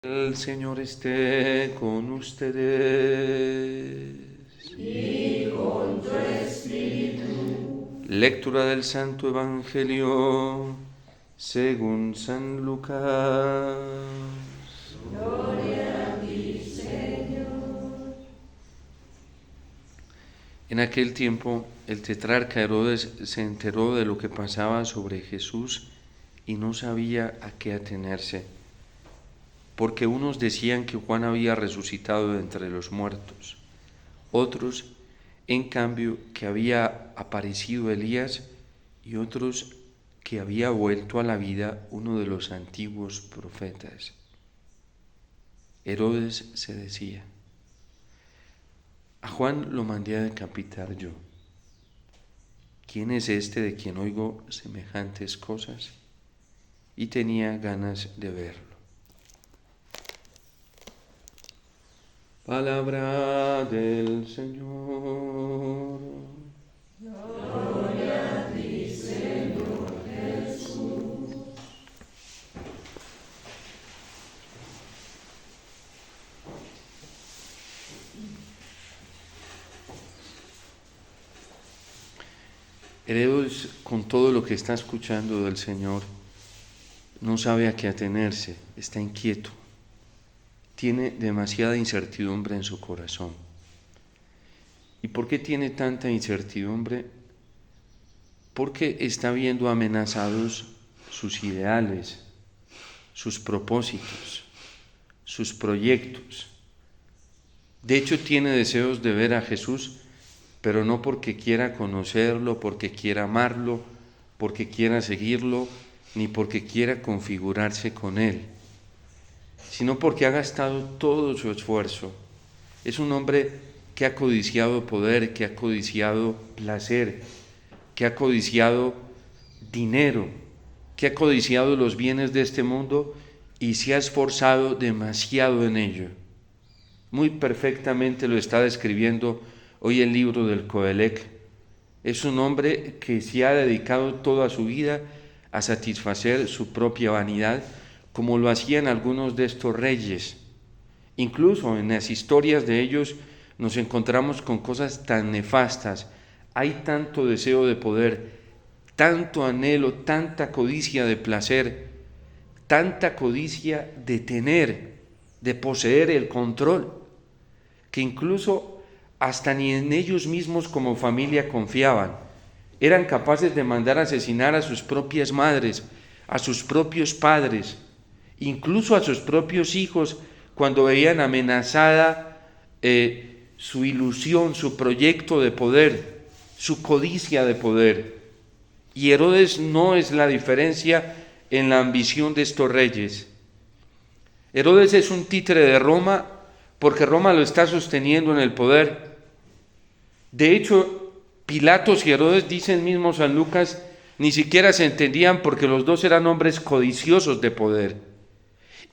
El Señor esté con ustedes. Y con tu espíritu. Lectura del Santo Evangelio según San Lucas. Gloria a ti, Señor. En aquel tiempo, el tetrarca Herodes se enteró de lo que pasaba sobre Jesús y no sabía a qué atenerse, porque unos decían que Juan había resucitado de entre los muertos, otros, en cambio, que había aparecido Elías, y otros que había vuelto a la vida uno de los antiguos profetas. Herodes se decía: a Juan lo mandé a decapitar yo. ¿Quién es este de quien oigo semejantes cosas? Y tenía ganas de verlo. Palabra del Señor. Gloria a ti, Señor Jesús. Herodes, con todo lo que está escuchando del Señor, no sabe a qué atenerse, está inquieto, tiene demasiada incertidumbre en su corazón. ¿Y por qué tiene tanta incertidumbre? Porque está viendo amenazados sus ideales, sus propósitos, sus proyectos. De hecho, tiene deseos de ver a Jesús, pero no porque quiera conocerlo, porque quiera amarlo, porque quiera seguirlo, ni porque quiera configurarse con Él, sino porque ha gastado todo su esfuerzo. Es un hombre que ha codiciado poder, que ha codiciado placer, que ha codiciado dinero, que ha codiciado los bienes de este mundo y se ha esforzado demasiado en ello. Muy perfectamente lo está describiendo hoy el libro del Coelec. Es un hombre que se ha dedicado toda su vida a satisfacer su propia vanidad, como lo hacían algunos de estos reyes. Incluso en las historias de ellos nos encontramos con cosas tan nefastas. Hay tanto deseo de poder, tanto anhelo, tanta codicia de placer, tanta codicia de tener, de poseer el control, que incluso hasta ni en ellos mismos como familia confiaban. Eran capaces de mandar a asesinar a sus propias madres, a sus propios padres, incluso a sus propios hijos, cuando veían amenazada su ilusión, su proyecto de poder, su codicia de poder. Y Herodes no es la diferencia en la ambición de estos reyes. Herodes es un títere de Roma porque Roma lo está sosteniendo en el poder. De hecho, Pilatos y Herodes, dice el mismo San Lucas, ni siquiera se entendían porque los dos eran hombres codiciosos de poder.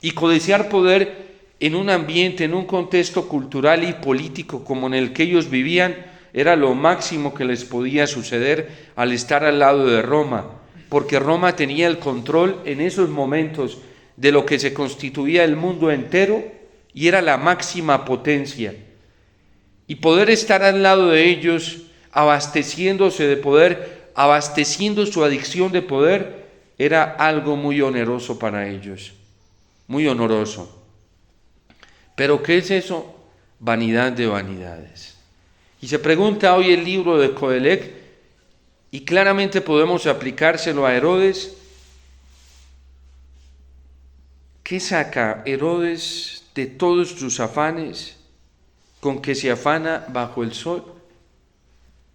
Y codiciar poder en un ambiente, en un contexto cultural y político como en el que ellos vivían, era lo máximo que les podía suceder al estar al lado de Roma, porque Roma tenía el control en esos momentos de lo que se constituía el mundo entero y era la máxima potencia. Y poder estar al lado de ellos, abasteciéndose de poder, abasteciendo su adicción de poder, era algo muy oneroso para ellos, muy honoroso. ¿Pero qué es eso? Vanidad de vanidades. Y se pregunta hoy el libro de Coelec, y claramente podemos aplicárselo a Herodes. ¿Qué saca Herodes de todos sus afanes con que se afana bajo el sol?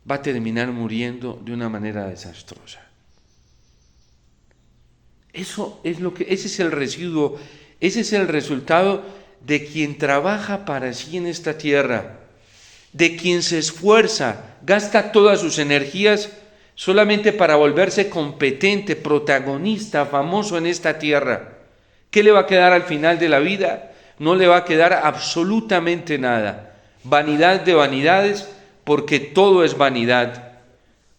Va a terminar muriendo de una manera desastrosa. Ese es el residuo, ese es el resultado de quien trabaja para sí en esta tierra, de quien se esfuerza, gasta todas sus energías solamente para volverse competente, protagonista, famoso en esta tierra. ¿Qué le va a quedar al final de la vida? No le va a quedar absolutamente nada. Vanidad de vanidades, porque todo es vanidad.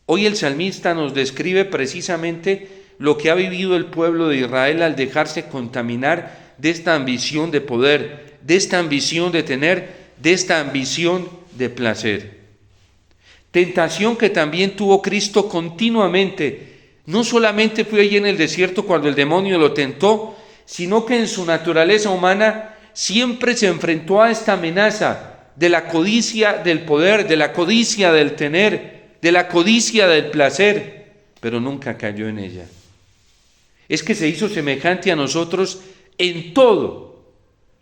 Hoy el salmista nos describe precisamente lo que ha vivido el pueblo de Israel al dejarse contaminar de esta ambición de poder, de esta ambición de tener, de esta ambición de placer. Tentación que también tuvo Cristo continuamente. No solamente fue allí en el desierto cuando el demonio lo tentó, sino que en su naturaleza humana siempre se enfrentó a esta amenaza de la codicia del poder, de la codicia del tener, de la codicia del placer, pero nunca cayó en ella. Es que se hizo semejante a nosotros en todo.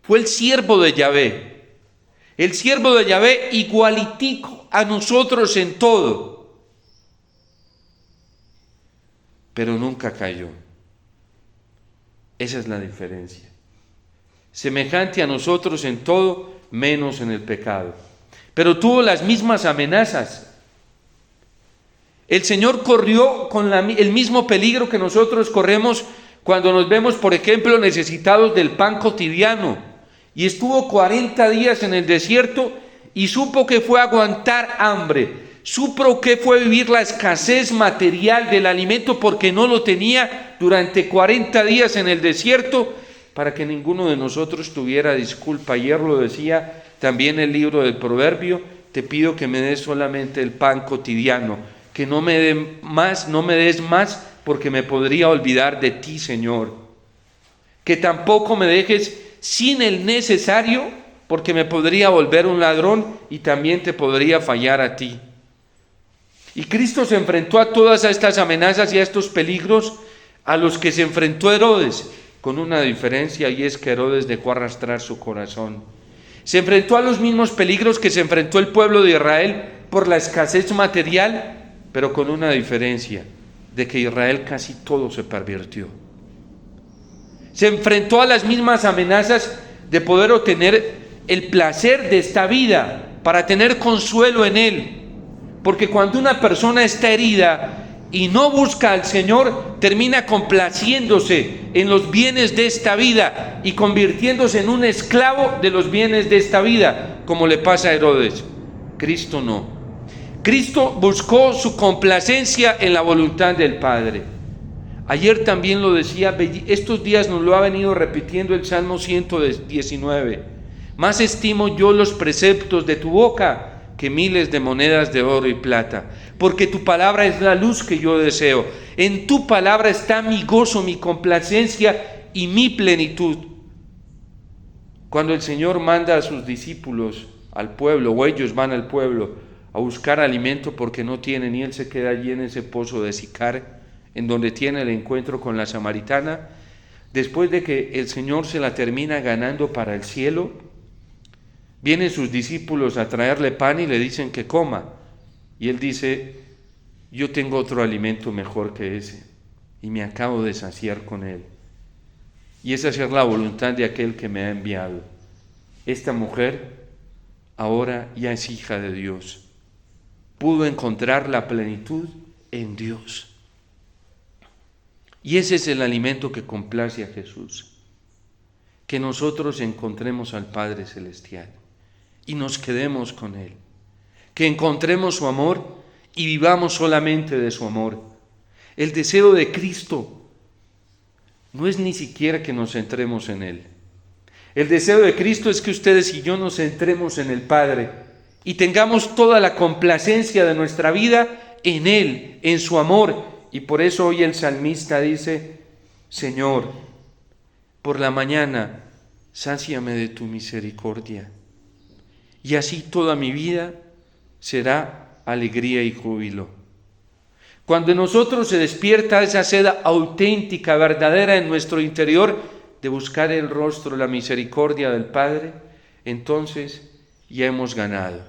Fue el siervo de Yahvé. El siervo de Yahvé igualitico a nosotros en todo. Pero nunca cayó. Esa es la diferencia. Semejante a nosotros en todo, menos en el pecado. Pero tuvo las mismas amenazas. El Señor corrió con el mismo peligro que nosotros corremos cuando nos vemos, por ejemplo, necesitados del pan cotidiano. Y estuvo 40 días en el desierto y supo que fue aguantar hambre. Supo que fue vivir la escasez material del alimento porque no lo tenía durante 40 días en el desierto, para que ninguno de nosotros tuviera disculpa. Ayer lo decía también el libro del Proverbio: te pido que me des solamente el pan cotidiano, que no me des más, porque me podría olvidar de ti, Señor. Que tampoco me dejes sin el necesario, porque me podría volver un ladrón y también te podría fallar a ti. Y Cristo se enfrentó a todas estas amenazas y a estos peligros a los que se enfrentó Herodes, con una diferencia, y es que Herodes dejó arrastrar su corazón. Se enfrentó a los mismos peligros que se enfrentó el pueblo de Israel por la escasez material, pero con una diferencia, de que Israel casi todo se pervirtió. Se enfrentó a las mismas amenazas de poder obtener el placer de esta vida, para tener consuelo en él. Porque cuando una persona está herida y no busca al Señor, termina complaciéndose en los bienes de esta vida y convirtiéndose en un esclavo de los bienes de esta vida, como le pasa a Herodes. Cristo no. Cristo buscó su complacencia en la voluntad del Padre. Ayer también lo decía, estos días nos lo ha venido repitiendo el Salmo 119. Más estimo yo los preceptos de tu boca que miles de monedas de oro y plata, porque tu palabra es la luz que yo deseo. En tu palabra está mi gozo, mi complacencia y mi plenitud. Cuando el Señor manda a sus discípulos al pueblo, o ellos van al pueblo a buscar alimento porque no tienen, y Él se queda allí en ese pozo de Sicar, en donde tiene el encuentro con la samaritana, después de que el Señor se la termina ganando para el cielo, vienen sus discípulos a traerle pan y le dicen que coma. Y Él dice: yo tengo otro alimento mejor que ese, y me acabo de saciar con él. Y esa es la voluntad de aquel que me ha enviado. Esta mujer ahora ya es hija de Dios. Pudo encontrar la plenitud en Dios. Y ese es el alimento que complace a Jesús. Que nosotros encontremos al Padre Celestial y nos quedemos con Él. Que encontremos su amor y vivamos solamente de su amor. El deseo de Cristo no es ni siquiera que nos centremos en Él. El deseo de Cristo es que ustedes y yo nos centremos en el Padre y tengamos toda la complacencia de nuestra vida en Él, en su amor. Y por eso hoy el salmista dice: Señor, por la mañana sáciame de tu misericordia, y así toda mi vida será alegría y júbilo. Cuando en nosotros se despierta esa sed auténtica, verdadera en nuestro interior, de buscar el rostro, la misericordia del Padre, entonces ya hemos ganado.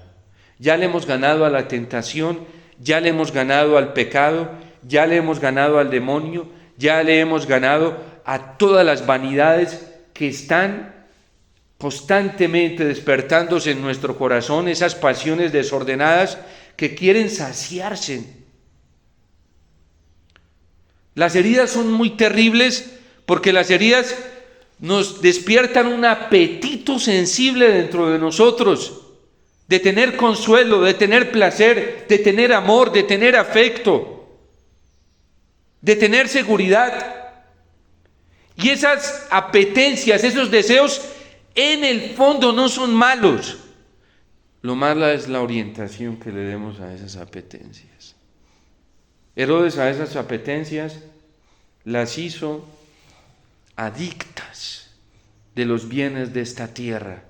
Ya le hemos ganado a la tentación, ya le hemos ganado al pecado, ya le hemos ganado al demonio, ya le hemos ganado a todas las vanidades que están constantemente despertándose en nuestro corazón, esas pasiones desordenadas que quieren saciarse. Las heridas son muy terribles porque las heridas nos despiertan un apetito sensible dentro de nosotros, de tener consuelo, de tener placer, de tener amor, de tener afecto, de tener seguridad. Y esas apetencias, esos deseos, en el fondo no son malos. Lo malo es la orientación que le demos a esas apetencias. Herodes a esas apetencias las hizo adictas de los bienes de esta tierra.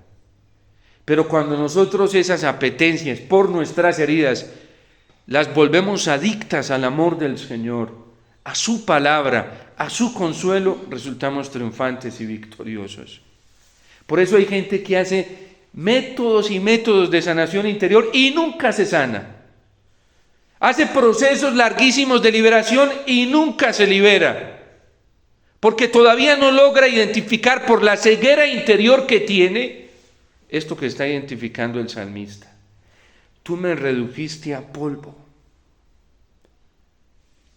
Pero cuando nosotros esas apetencias por nuestras heridas las volvemos adictas al amor del Señor, a su palabra, a su consuelo, resultamos triunfantes y victoriosos. Por eso hay gente que hace métodos y métodos de sanación interior y nunca se sana. Hace procesos larguísimos de liberación y nunca se libera. Porque todavía no logra identificar por la ceguera interior que tiene esto que está identificando el salmista. Tú me redujiste a polvo.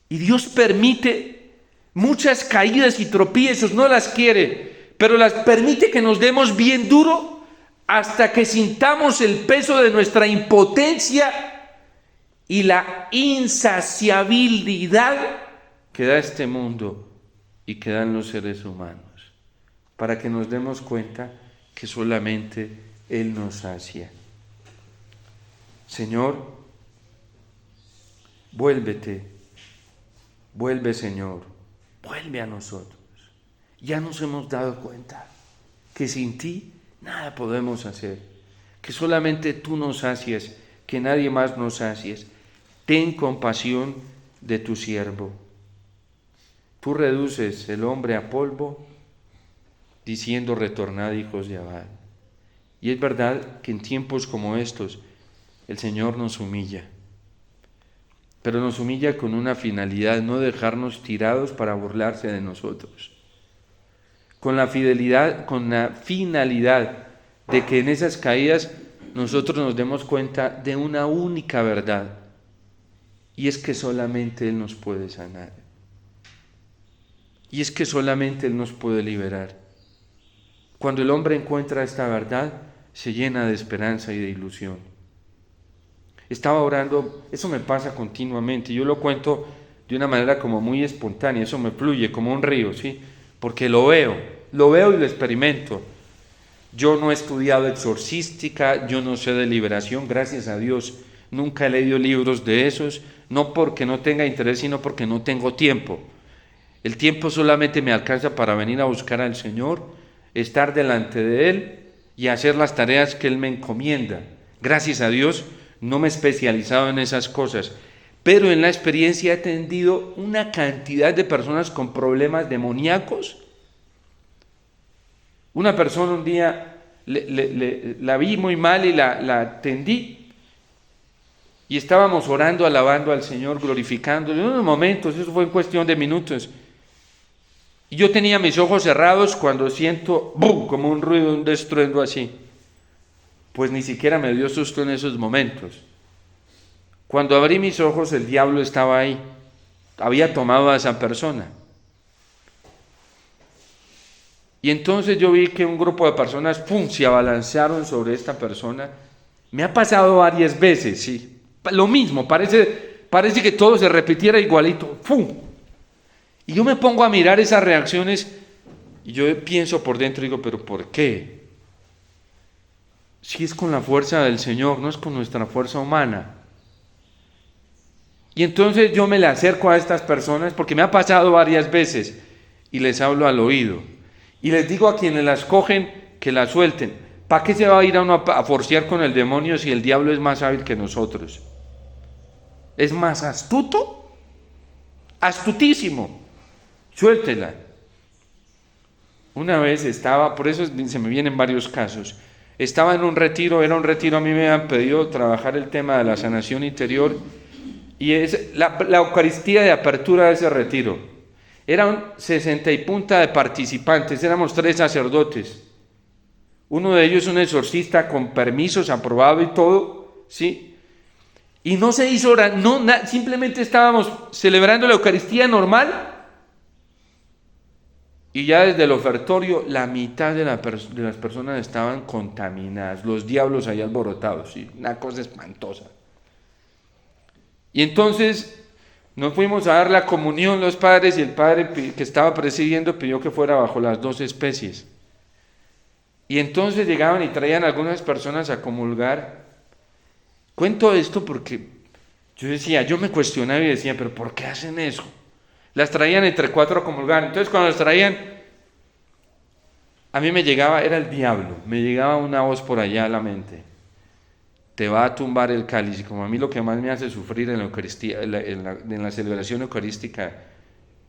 Y Dios permite muchas caídas y tropiezos, no las quiere, pero las permite que nos demos bien duro hasta que sintamos el peso de nuestra impotencia y la insaciabilidad que da este mundo y que dan los seres humanos, para que nos demos cuenta que solamente Él nos sacia. Señor, vuélvete, vuelve Señor, vuelve a nosotros. Ya nos hemos dado cuenta que sin ti nada podemos hacer, que solamente tú nos sacias, que nadie más nos sacies. Ten compasión de tu siervo. Tú reduces el hombre a polvo, diciendo retornad hijos de Abad. Y es verdad que en tiempos como estos el Señor nos humilla, pero nos humilla con una finalidad, no dejarnos tirados para burlarse de nosotros. Con la finalidad de que en esas caídas nosotros nos demos cuenta de una única verdad, y es que solamente Él nos puede sanar. Y es que solamente Él nos puede liberar. Cuando el hombre encuentra esta verdad, se llena de esperanza y de ilusión. Estaba orando, eso me pasa continuamente, yo lo cuento de una manera como muy espontánea, eso me fluye como un río, ¿sí? Porque lo veo y lo experimento. Yo no he estudiado exorcística, yo no sé de liberación, gracias a Dios, nunca he leído libros de esos, no porque no tenga interés, sino porque no tengo tiempo. El tiempo solamente me alcanza para venir a buscar al Señor, estar delante de Él y hacer las tareas que Él me encomienda. Gracias a Dios, no me he especializado en esas cosas, pero en la experiencia he atendido una cantidad de personas con problemas demoníacos. Una persona un día la vi muy mal y la atendí. Y estábamos orando, alabando al Señor, glorificándolo. En unos momentos, eso fue en cuestión de minutos. Y yo tenía mis ojos cerrados cuando siento ¡bum!, como un ruido, un estruendo así. Pues ni siquiera me dio susto en esos momentos. Cuando abrí mis ojos, el diablo estaba ahí. Había tomado a esa persona. Y entonces yo vi que un grupo de personas ¡pum!, se abalanzaron sobre esta persona. Me ha pasado varias veces, sí. Lo mismo, parece que todo se repitiera igualito. ¡Pum! Y yo me pongo a mirar esas reacciones y yo pienso por dentro y digo, ¿pero por qué? Si es con la fuerza del Señor, no es con nuestra fuerza humana. Y entonces yo me le acerco a estas personas porque me ha pasado varias veces y les hablo al oído. Y les digo a quienes las cogen que la suelten. ¿Para qué se va a ir a uno a forcear con el demonio si el diablo es más hábil que nosotros? Es más astuto, astutísimo. Suéltela. Una vez estaba, por eso se me vienen varios casos, estaba en un retiro, era un retiro, a mí me habían pedido trabajar el tema de la sanación interior y es la Eucaristía de apertura de ese retiro. Eran 60 y punta de participantes, éramos 3 sacerdotes. Uno de ellos un exorcista con permisos, aprobado y todo, ¿sí? Y no se hizo hora, simplemente estábamos celebrando la Eucaristía normal y ya desde el ofertorio la mitad de las personas estaban contaminadas, los diablos ahí alborotados, ¿sí? Una cosa espantosa. Y entonces, Nos fuimos a dar la comunión los padres y el padre que estaba presidiendo pidió que fuera bajo las 2 especies. Y entonces llegaban y traían algunas personas a comulgar. Cuento esto porque yo me cuestionaba y decía, pero ¿por qué hacen eso? Las traían entre 4 a comulgar. Entonces cuando las traían, a mí me llegaba, era el diablo, me llegaba una voz por allá a la mente. Te va a tumbar el cáliz. Y como a mí lo que más me hace sufrir en la Eucaristía, en la celebración eucarística,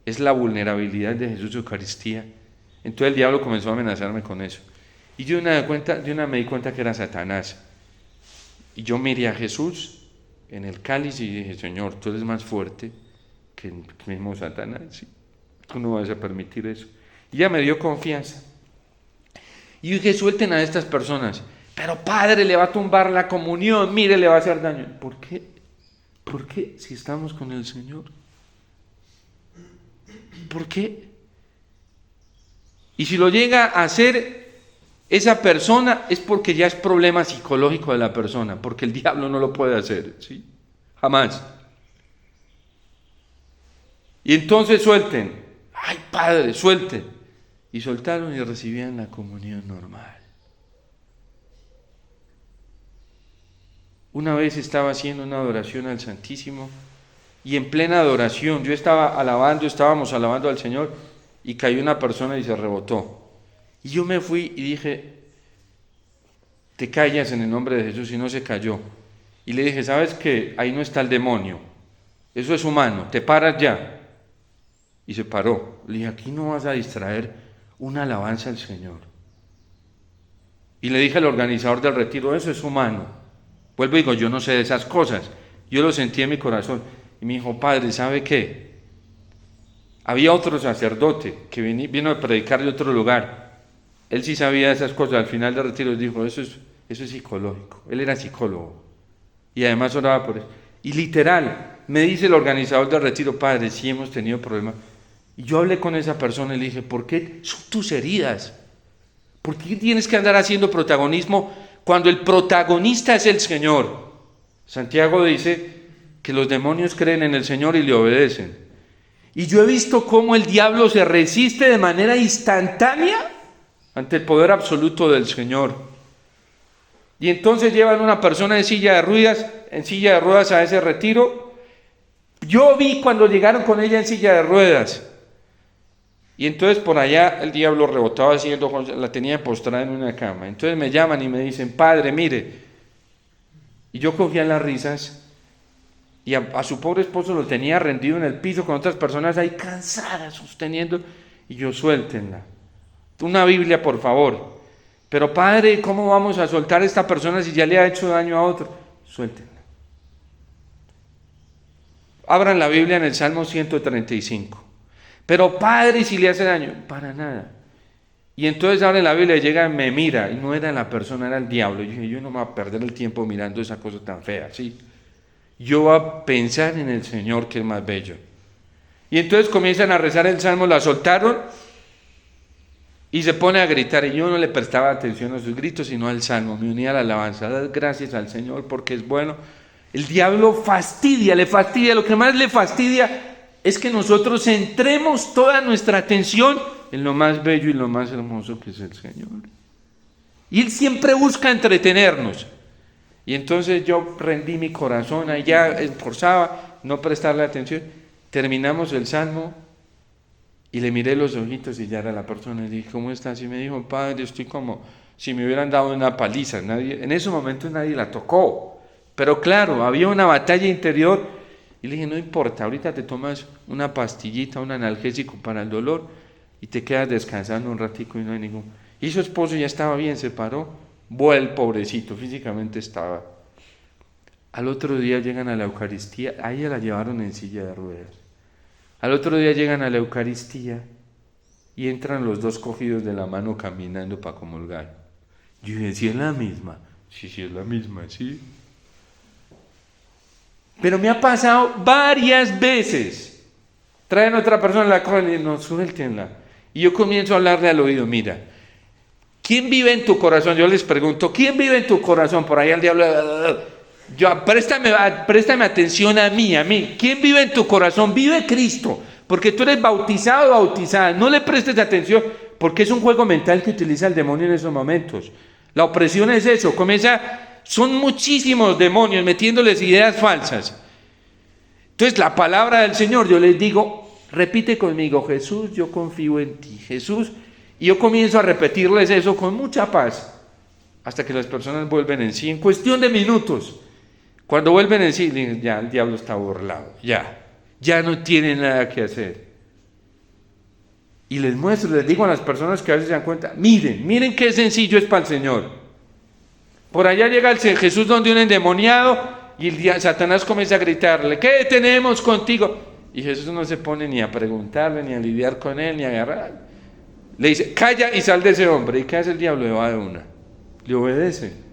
es la vulnerabilidad de Jesús Eucaristía. Entonces el diablo comenzó a amenazarme con eso. Y de una me di cuenta que era Satanás. Y yo miré a Jesús en el cáliz y dije, Señor, tú eres más fuerte que el mismo Satanás. ¿Sí? Tú no vas a permitir eso. Y ya me dio confianza. Y dije, suelten a estas personas. Pero padre, le va a tumbar la comunión, mire, le va a hacer daño. ¿Por qué? ¿Por qué si estamos con el Señor? ¿Por qué? Y si lo llega a hacer esa persona es porque ya es problema psicológico de la persona, porque el diablo no lo puede hacer, ¿sí? Jamás. Y entonces suelten. Ay, padre, suelten. Y soltaron y recibían la comunión normal. Una vez estaba haciendo una adoración al Santísimo y en plena adoración, estábamos alabando al Señor y cayó una persona y se rebotó. Y yo me fui y dije, te callas en el nombre de Jesús, y no se cayó. Y le dije, ¿sabes qué? Ahí no está el demonio, eso es humano, te paras ya. Y se paró. Le dije, aquí no vas a distraer una alabanza al Señor. Y le dije al organizador del retiro, eso es humano. Vuelvo y digo, yo no sé de esas cosas. Yo lo sentí en mi corazón. Y me dijo, padre, ¿sabe qué? Había otro sacerdote que vino a predicar de otro lugar. Él sí sabía de esas cosas. Al final del retiro dijo, eso es psicológico. Él era psicólogo. Y además oraba por eso. Y literal, me dice el organizador del retiro, padre, sí hemos tenido problemas. Y yo hablé con esa persona y le dije, ¿por qué son tus heridas? ¿Por qué tienes que andar haciendo protagonismo cuando el protagonista es el Señor? Santiago dice que los demonios creen en el Señor y le obedecen. Y yo he visto cómo el diablo se resiste de manera instantánea ante el poder absoluto del Señor. Y entonces llevan una persona en silla de ruedas a ese retiro. Yo vi cuando llegaron con ella en silla de ruedas. Y entonces por allá el diablo rebotaba haciendo, la tenía postrada en una cama. Entonces me llaman y me dicen, padre, mire. Y yo cogía en las risas y a su pobre esposo lo tenía rendido en el piso con otras personas ahí cansadas sosteniendo. Y yo, suéltenla. Una Biblia, por favor. Pero padre, ¿cómo vamos a soltar a esta persona si ya le ha hecho daño a otro? Suéltenla. Abran la Biblia en el Salmo 135. Pero padre, si le hace daño, para nada. Y entonces abre la Biblia y llega, me mira, y no era la persona, era el diablo. Y yo dije, yo no me voy a perder el tiempo mirando esa cosa tan fea, ¿sí? Yo voy a pensar en el Señor, que es más bello. Y entonces comienzan a rezar el Salmo, la soltaron y se pone a gritar. Y yo no le prestaba atención a sus gritos, sino al Salmo. Me unía a la alabanza, dar gracias al Señor porque es bueno. El diablo le fastidia, lo que más le fastidia es que nosotros centremos toda nuestra atención en lo más bello y lo más hermoso que es el Señor. Y Él siempre busca entretenernos. Y entonces yo rendí mi corazón, allá esforzaba no prestarle atención. Terminamos el Salmo y le miré los ojitos y ya era la persona. Le dije, ¿cómo estás? Y me dijo, padre, estoy como si me hubieran dado una paliza. En ese momento nadie la tocó. Pero claro, había una batalla interior. Y le dije, no importa, ahorita te tomas una pastillita, un analgésico para el dolor y te quedas descansando un ratico y no hay ningún... Y su esposo ya estaba bien, se paró, el pobrecito, físicamente estaba. Al otro día llegan a la Eucaristía, a ella la llevaron en silla de ruedas. Al otro día llegan a la Eucaristía y entran los dos cogidos de la mano caminando para comulgar. Yo dije, ¿sí es la misma? Sí, es la misma, sí. Pero me ha pasado varias veces. Traen a otra persona, la cogen y dicen, no, suéltenla. Y yo comienzo a hablarle al oído, mira, ¿quién vive en tu corazón? Yo les pregunto, ¿quién vive en tu corazón? Por ahí el diablo, Préstame atención a mí. ¿Quién vive en tu corazón? Vive Cristo, porque tú eres bautizado o bautizada. No le prestes atención, porque es un juego mental que utiliza el demonio en esos momentos. La opresión es eso, son muchísimos demonios metiéndoles ideas falsas. Entonces la palabra del Señor, yo les digo, repite conmigo: Jesús, yo confío en ti. Jesús, y yo comienzo a repetirles eso con mucha paz, hasta que las personas vuelven en sí, en cuestión de minutos. Cuando vuelven en sí, ya el diablo está burlado, ya no tiene nada que hacer. Y les muestro, les digo a las personas que a veces se dan cuenta: miren qué sencillo es para el Señor. Por allá llega el Jesús donde un endemoniado, y Satanás comienza a gritarle: ¿qué tenemos contigo? Y Jesús no se pone ni a preguntarle, ni a lidiar con él, ni a agarrar. Le dice: calla y sal de ese hombre. ¿Y qué hace el diablo? Le va de una, le obedece.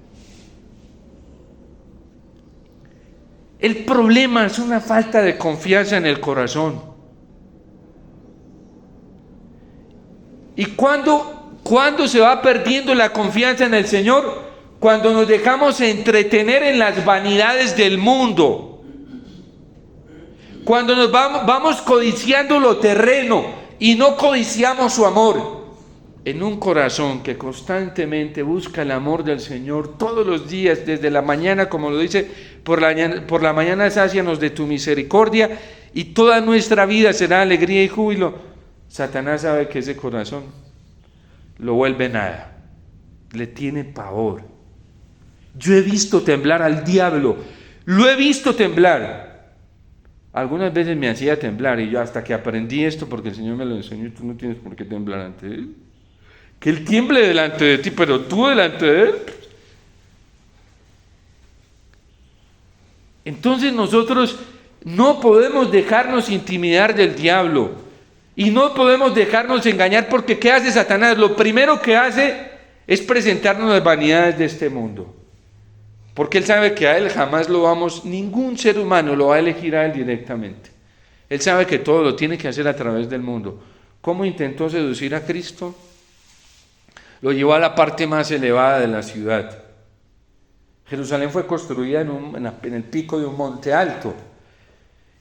El problema es una falta de confianza en el corazón. ¿Y cuándo se va perdiendo la confianza en el Señor? Cuando nos dejamos entretener en las vanidades del mundo. Cuando nos vamos codiciando lo terreno y no codiciamos su amor. En un corazón que constantemente busca el amor del Señor todos los días, desde la mañana, como lo dice, por la mañana sácianos de tu misericordia, y toda nuestra vida será alegría y júbilo. Satanás sabe que ese corazón lo vuelve nada, le tiene pavor. Yo he visto temblar al diablo, lo he visto temblar. Algunas veces me hacía temblar, y yo hasta que aprendí esto, porque el Señor me lo enseñó: tú no tienes por qué temblar ante Él. Que Él tiemble delante de ti, pero tú delante de Él. Entonces nosotros no podemos dejarnos intimidar del diablo, y no podemos dejarnos engañar, porque ¿qué hace Satanás? Lo primero que hace es presentarnos las vanidades de este mundo, porque él sabe que a él jamás ningún ser humano lo va a elegir a él directamente. Él sabe que todo lo tiene que hacer a través del mundo. ¿Cómo intentó seducir a Cristo? Lo llevó a la parte más elevada de la ciudad. Jerusalén fue construida en el pico de un monte alto,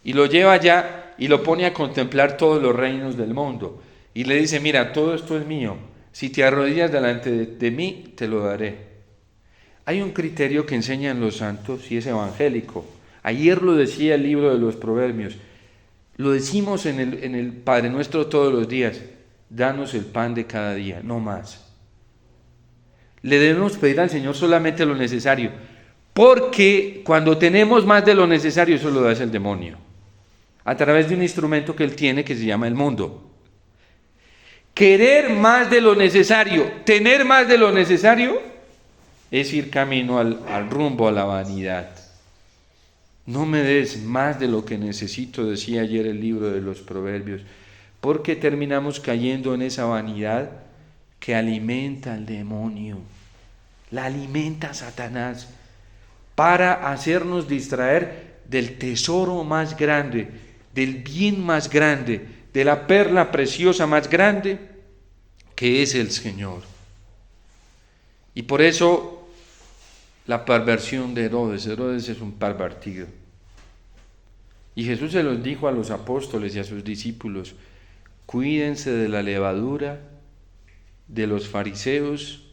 y lo lleva allá y lo pone a contemplar todos los reinos del mundo, y le dice: mira, todo esto es mío, si te arrodillas delante de mí, te lo daré. Hay un criterio que enseñan los santos y es evangélico. Ayer lo decía el libro de los Proverbios, lo decimos en el Padre Nuestro todos los días: danos el pan de cada día, no más. Le debemos pedir al Señor solamente lo necesario, porque cuando tenemos más de lo necesario, eso lo hace el demonio, a través de un instrumento que él tiene, que se llama el mundo. Querer más de lo necesario, tener más de lo necesario, es ir camino al rumbo a la vanidad. No me des más de lo que necesito, decía ayer el libro de los Proverbios, porque terminamos cayendo en esa vanidad que alimenta al demonio, la alimenta Satanás, para hacernos distraer del tesoro más grande, del bien más grande, de la perla preciosa más grande, que es el Señor. Y por eso la perversión de Herodes es un pervertido. Y Jesús se los dijo a los apóstoles y a sus discípulos: cuídense de la levadura de los fariseos,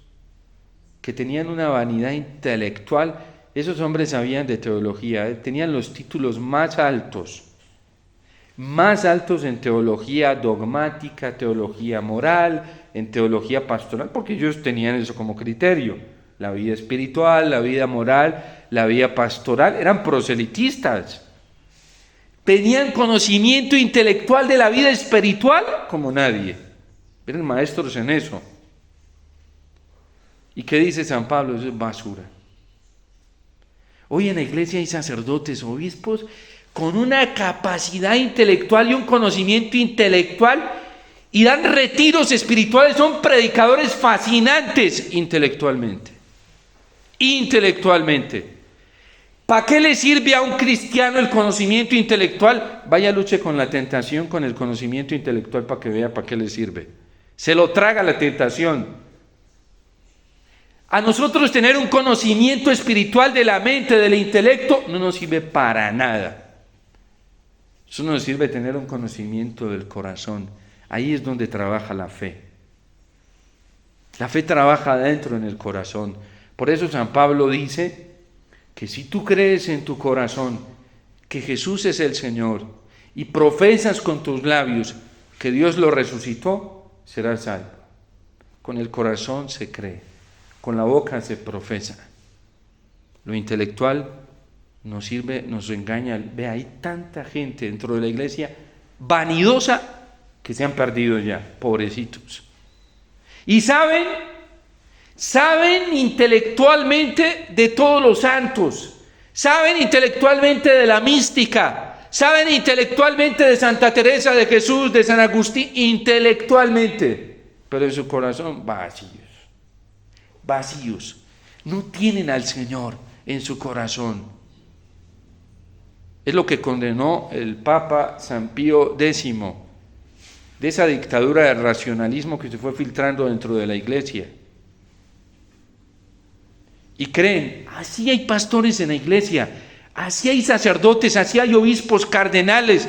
que tenían una vanidad intelectual. Esos hombres sabían de teología, tenían los títulos más altos en teología dogmática, teología moral, en teología pastoral, porque ellos tenían eso como criterio: la vida espiritual, la vida moral, la vida pastoral. Eran proselitistas, tenían conocimiento intelectual de la vida espiritual como nadie, eran maestros en eso. ¿Y qué dice San Pablo? Eso es basura. Hoy en la iglesia hay sacerdotes, obispos, con una capacidad intelectual y un conocimiento intelectual, y dan retiros espirituales, son predicadores fascinantes intelectualmente. ¿Para qué le sirve a un cristiano el conocimiento intelectual? Vaya, luche con la tentación, con el conocimiento intelectual, para que vea para qué le sirve. Se lo traga la tentación. A nosotros tener un conocimiento espiritual de la mente, del intelecto, no nos sirve para nada. Eso nos sirve tener un conocimiento del corazón. Ahí es donde trabaja la fe. La fe trabaja adentro en el corazón. Por eso San Pablo dice que si tú crees en tu corazón que Jesús es el Señor y profesas con tus labios que Dios lo resucitó, serás salvo. Con el corazón se cree, con la boca se profesa. Lo intelectual nos sirve, nos engaña. Ve, hay tanta gente dentro de la iglesia vanidosa que se han perdido ya, pobrecitos. Y saben intelectualmente de todos los santos, saben intelectualmente de la mística, saben intelectualmente de Santa Teresa de Jesús, de San Agustín, intelectualmente, pero en su corazón vacíos, no tienen al Señor en su corazón. Es lo que condenó el Papa San Pío X, de esa dictadura del racionalismo que se fue filtrando dentro de la iglesia. Y creen, así hay pastores en la iglesia, así hay sacerdotes, así hay obispos, cardenales,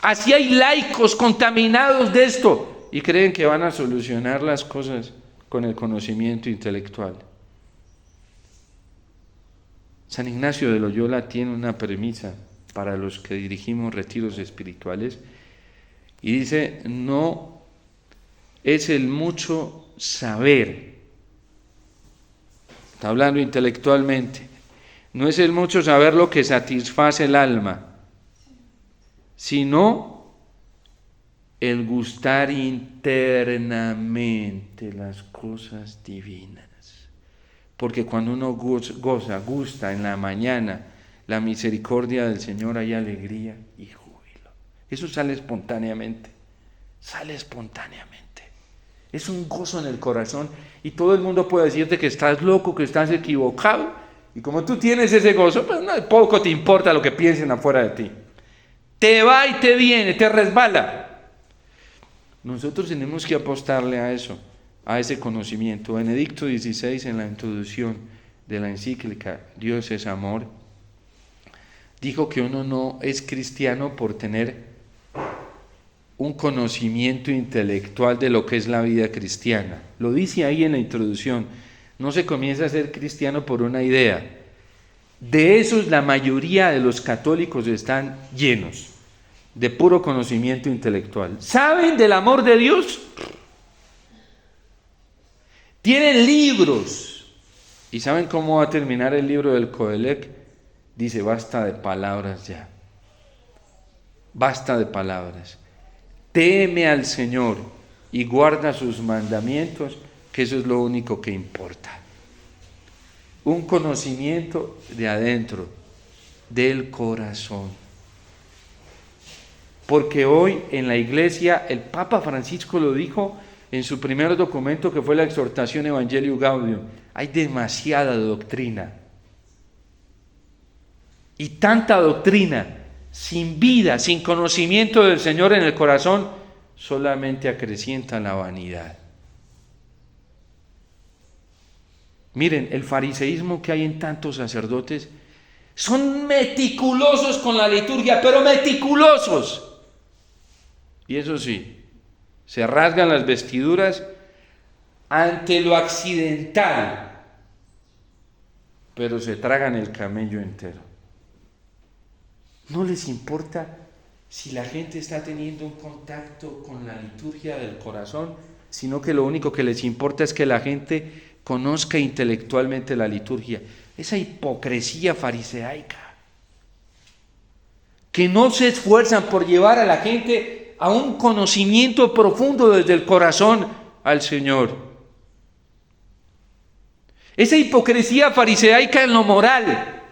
así hay laicos contaminados de esto, y creen que van a solucionar las cosas con el conocimiento intelectual. San Ignacio de Loyola tiene una premisa para los que dirigimos retiros espirituales, y dice, no es el mucho saber, está hablando intelectualmente, no es el mucho saber lo que satisface el alma, sino el gustar internamente las cosas divinas. Porque cuando uno gusta en la mañana la misericordia del Señor, hay alegría y júbilo. Eso sale espontáneamente. Es un gozo en el corazón y todo el mundo puede decirte que estás loco, que estás equivocado. Y como tú tienes ese gozo, pues poco te importa lo que piensen afuera de ti. Te va y te viene, te resbala. Nosotros tenemos que apostarle a eso, a ese conocimiento. Benedicto XVI, en la introducción de la encíclica Dios es amor, dijo que uno no es cristiano por tener un conocimiento intelectual de lo que es la vida cristiana. Lo dice ahí en la introducción. No se comienza a ser cristiano por una idea. De esos la mayoría de los católicos están llenos, de puro conocimiento intelectual. ¿Saben del amor de Dios? Tienen libros. ¿Y saben cómo va a terminar el libro del Coelec? Dice, basta de palabras ya. Basta de palabras. Teme al Señor y guarda sus mandamientos, que eso es lo único que importa. Un conocimiento de adentro, del corazón. Porque hoy en la iglesia, el Papa Francisco lo dijo en su primer documento, que fue la exhortación Evangelii Gaudium, hay demasiada doctrina. Y tanta doctrina, sin vida, sin conocimiento del Señor en el corazón, solamente acrecienta la vanidad. Miren, el fariseísmo que hay en tantos sacerdotes, son meticulosos con la liturgia, pero meticulosos. Y eso sí, se rasgan las vestiduras ante lo accidental, pero se tragan el camello entero. No les importa si la gente está teniendo un contacto con la liturgia del corazón, sino que lo único que les importa es que la gente conozca intelectualmente la liturgia. Esa hipocresía fariseica, que no se esfuerzan por llevar a la gente a un conocimiento profundo desde el corazón al Señor. Esa hipocresía fariseica en lo moral,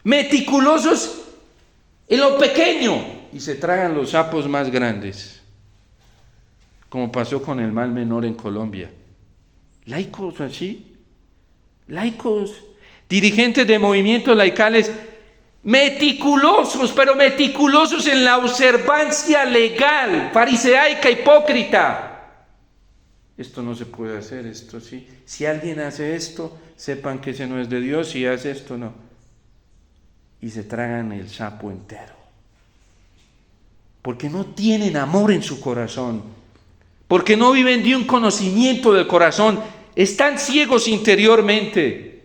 meticulosos en lo pequeño, y se tragan los sapos más grandes, como pasó con el mal menor en Colombia. Laicos así, laicos, dirigentes de movimientos laicales, meticulosos, pero meticulosos en la observancia legal, fariseica, hipócrita. esto no se puede hacer, esto sí. Si alguien hace esto, sepan que ese no es de Dios, si hace esto, no. Y se tragan el sapo entero. Porque no tienen amor en su corazón. Porque no viven de un conocimiento del corazón. Están ciegos interiormente.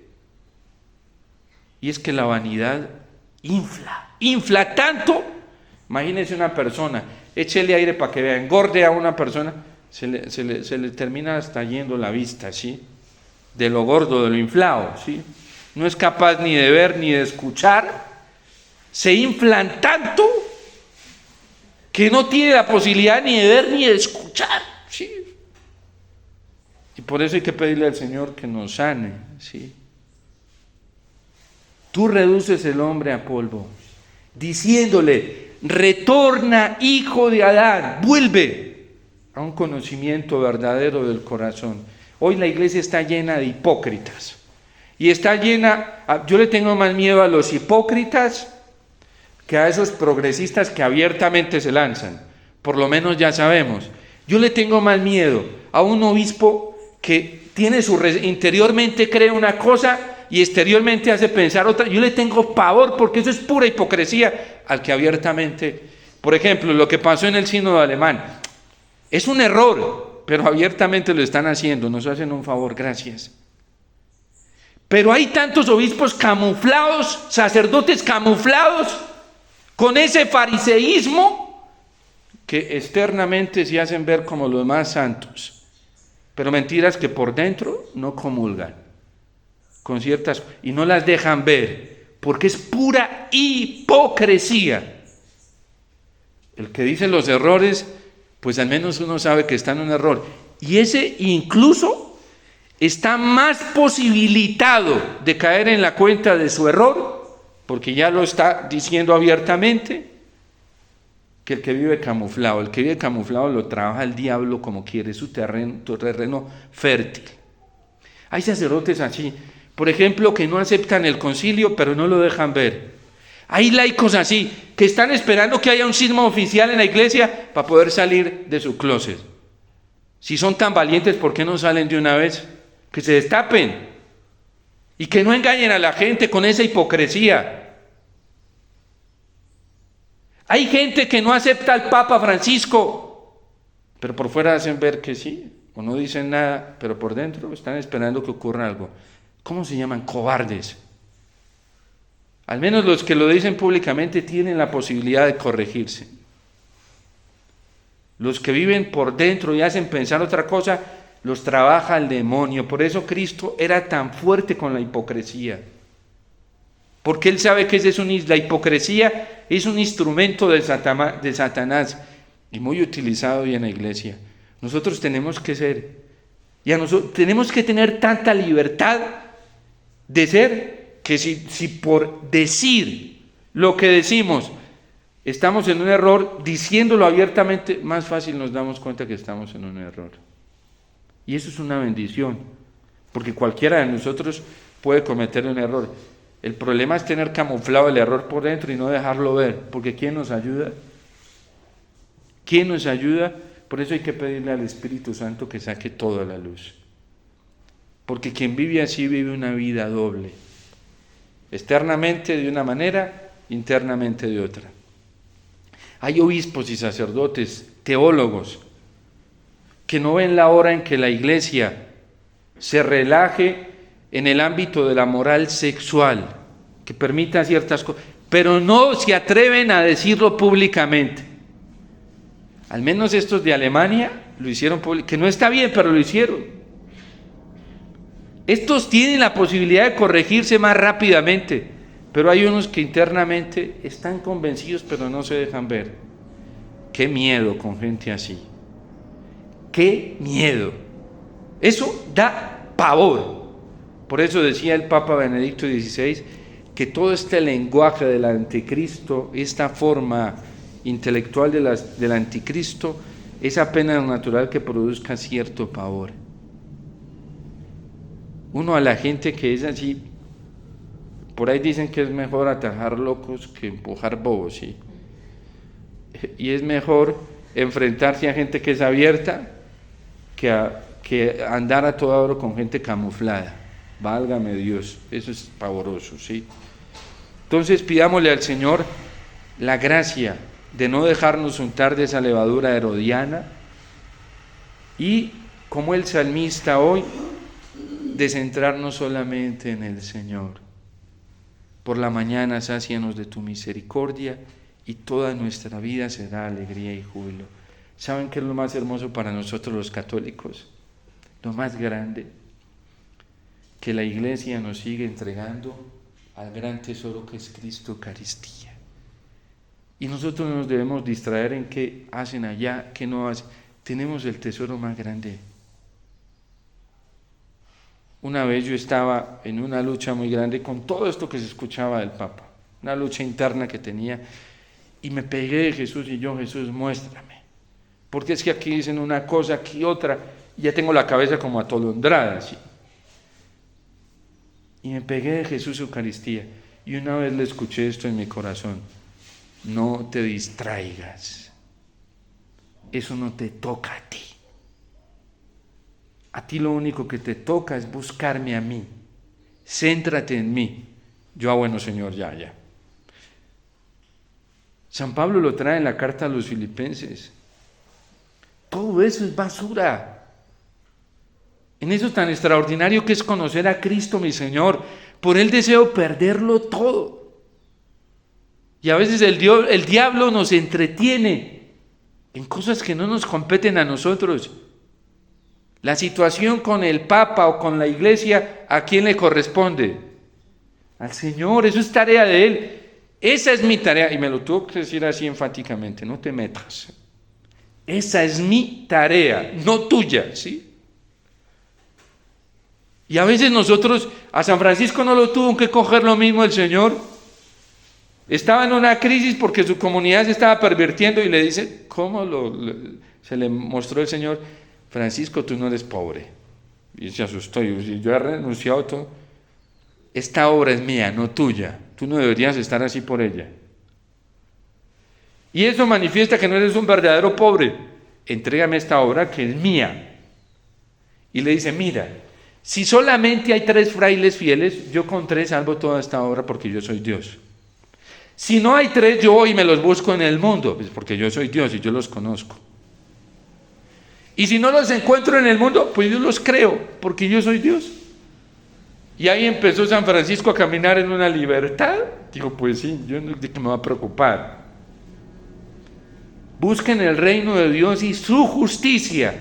Y es que la vanidad infla tanto. Imagínense una persona, échele aire para que vea, engorde a una persona, se le termina hasta yendo la vista, ¿sí? De lo gordo, de lo inflado, ¿sí? No es capaz ni de ver ni de escuchar, se inflan tanto que no tiene la posibilidad ni de ver ni de escuchar, ¿sí? Y por eso hay que pedirle al Señor que nos sane, ¿sí? Tú reduces el hombre a polvo, diciéndole: retorna, hijo de Adán, vuelve a un conocimiento verdadero del corazón. Hoy la iglesia está llena de hipócritas. Y está llena, yo le tengo más miedo a los hipócritas que a esos progresistas que abiertamente se lanzan. Por lo menos ya sabemos. Yo le tengo más miedo a un obispo que tiene interiormente cree una cosa y exteriormente hace pensar otra. Yo le tengo pavor porque eso es pura hipocresía al que abiertamente, por ejemplo, lo que pasó en el sínodo alemán, es un error, pero abiertamente lo están haciendo, nos hacen un favor, gracias. Pero hay tantos obispos camuflados, sacerdotes camuflados, con ese fariseísmo, que externamente se hacen ver como los más santos, pero mentiras que por dentro no comulgan con ciertas, y no las dejan ver, porque es pura hipocresía. El que dice los errores, pues al menos uno sabe que está en un error, y ese incluso está más posibilitado de caer en la cuenta de su error, porque ya lo está diciendo abiertamente, que el que vive camuflado. El que vive camuflado lo trabaja el diablo como quiere, su terreno fértil. Hay sacerdotes así, por ejemplo, que no aceptan el concilio, pero no lo dejan ver. Hay laicos así, que están esperando que haya un cisma oficial en la iglesia para poder salir de su closet. Si son tan valientes, ¿por qué no salen de una vez? Que se destapen y que no engañen a la gente con esa hipocresía. Hay gente que no acepta al Papa Francisco, pero por fuera hacen ver que sí, o no dicen nada, pero por dentro están esperando que ocurra algo. ¿Cómo se llaman? Cobardes. Al menos los que lo dicen públicamente tienen la posibilidad de corregirse. Los que viven por dentro y hacen pensar otra cosa, los trabaja el demonio. Por eso Cristo era tan fuerte con la hipocresía. Porque Él sabe que la hipocresía es un instrumento de Satanás y muy utilizado hoy en la iglesia. Nosotros tenemos que ser, tenemos que tener tanta libertad de ser, que si por decir lo que decimos estamos en un error, diciéndolo abiertamente, más fácil nos damos cuenta que estamos en un error. Y eso es una bendición, porque cualquiera de nosotros puede cometer un error. El problema es tener camuflado el error por dentro y no dejarlo ver, porque ¿quién nos ayuda? ¿Quién nos ayuda? Por eso hay que pedirle al Espíritu Santo que saque todo a la luz. Porque quien vive así vive una vida doble. Externamente de una manera, internamente de otra. Hay obispos y sacerdotes, teólogos, que no ven la hora en que la iglesia se relaje en el ámbito de la moral sexual, que permita ciertas cosas, pero no se atreven a decirlo públicamente. Al menos estos de Alemania lo hicieron público, que no está bien, pero lo hicieron. Estos tienen la posibilidad de corregirse más rápidamente, pero hay unos que internamente están convencidos, pero no se dejan ver. Qué miedo con gente así. Qué miedo. Eso da pavor. Por eso decía el Papa Benedicto XVI que todo este lenguaje del anticristo, esta forma intelectual del anticristo, es apenas natural que produzca cierto pavor. Uno a la gente que es así, por ahí dicen que es mejor atajar locos que empujar bobos, ¿sí? Y es mejor enfrentarse a gente que es abierta que a que andar a toda hora con gente camuflada. Válgame Dios, eso es pavoroso, ¿sí? Entonces pidámosle al Señor la gracia de no dejarnos untar de esa levadura herodiana y, como el salmista hoy, de centrarnos solamente en el Señor. Por la mañana sácianos de tu misericordia y toda nuestra vida será alegría y júbilo. ¿Saben qué es lo más hermoso para nosotros los católicos? Lo más grande, que la Iglesia nos sigue entregando al gran tesoro que es Cristo Eucaristía. Y nosotros no nos debemos distraer en qué hacen allá, qué no hacen. Tenemos el tesoro más grande. Una vez yo estaba en una lucha muy grande con todo esto que se escuchaba del Papa, una lucha interna que tenía, y me pegué de Jesús y yo, Jesús, muéstrame. Porque es que aquí dicen una cosa, aquí otra, y ya tengo la cabeza como atolondrada, ¿sí? Y me pegué de Jesús Eucaristía, y una vez le escuché esto en mi corazón: no te distraigas, eso no te toca a ti. A ti lo único que te toca es buscarme a mí, céntrate en mí. Yo, bueno Señor, ya. San Pablo lo trae en la carta a los Filipenses. Todo eso es basura. En eso tan extraordinario que es conocer a Cristo, mi Señor, por Él deseo perderlo todo. Y a veces el diablo nos entretiene en cosas que no nos competen a nosotros. La situación con el Papa o con la Iglesia, ¿a quién le corresponde? Al Señor, eso es tarea de Él. Esa es mi tarea, y me lo tuvo que decir así enfáticamente: no te metas. Esa es mi tarea, no tuya, ¿sí? Y a veces nosotros, a San Francisco no lo tuvo que coger lo mismo el Señor. Estaba en una crisis porque su comunidad se estaba pervirtiendo y le dice, se le mostró el Señor: Francisco, tú no eres pobre. Y se asustó, y yo he renunciado a todo. Esta obra es mía, no tuya. Tú no deberías estar así por ella. Y eso manifiesta que no eres un verdadero pobre. Entrégame esta obra que es mía. Y le dice, mira, si solamente hay 3 frailes fieles, yo con 3 salvo toda esta obra porque yo soy Dios. Si no hay 3, yo voy y me los busco en el mundo, pues porque yo soy Dios y yo los conozco. Y si no los encuentro en el mundo, pues yo los creo, porque yo soy Dios. Y ahí empezó San Francisco a caminar en una libertad. Digo, pues sí, yo no me voy a preocupar. Busquen el reino de Dios y su justicia,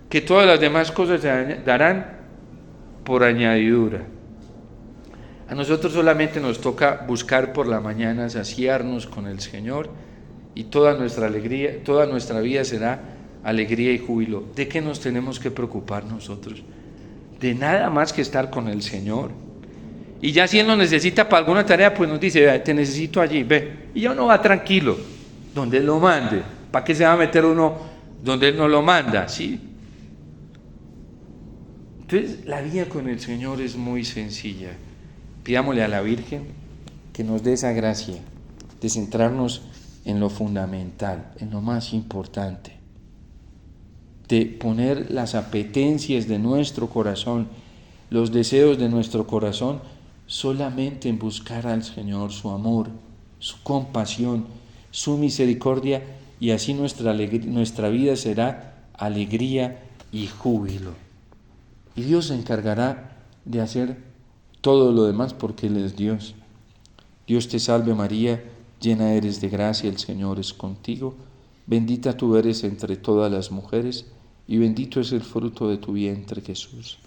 que todas las demás cosas se darán por añadidura. A nosotros solamente nos toca buscar por la mañana, saciarnos con el Señor, y toda nuestra alegría, toda nuestra vida será alegría y júbilo. ¿De qué nos tenemos que preocupar nosotros? De nada más que estar con el Señor. Y ya si Él nos necesita para alguna tarea, pues nos dice, te necesito allí, ve. Y ya uno va tranquilo, donde Él lo mande. ¿Para qué se va a meter uno donde Él no lo manda? ¿Sí? Entonces, la vida con el Señor es muy sencilla. Pidámosle a la Virgen que nos dé esa gracia de centrarnos en lo fundamental, en lo más importante, de poner las apetencias de nuestro corazón, los deseos de nuestro corazón, solamente en buscar al Señor, su amor, su compasión, su misericordia, y así nuestra vida será alegría y júbilo. Y Dios se encargará de hacer todo lo demás porque Él es Dios. Dios te salve María, llena eres de gracia, el Señor es contigo. Bendita tú eres entre todas las mujeres, y bendito es el fruto de tu vientre, Jesús.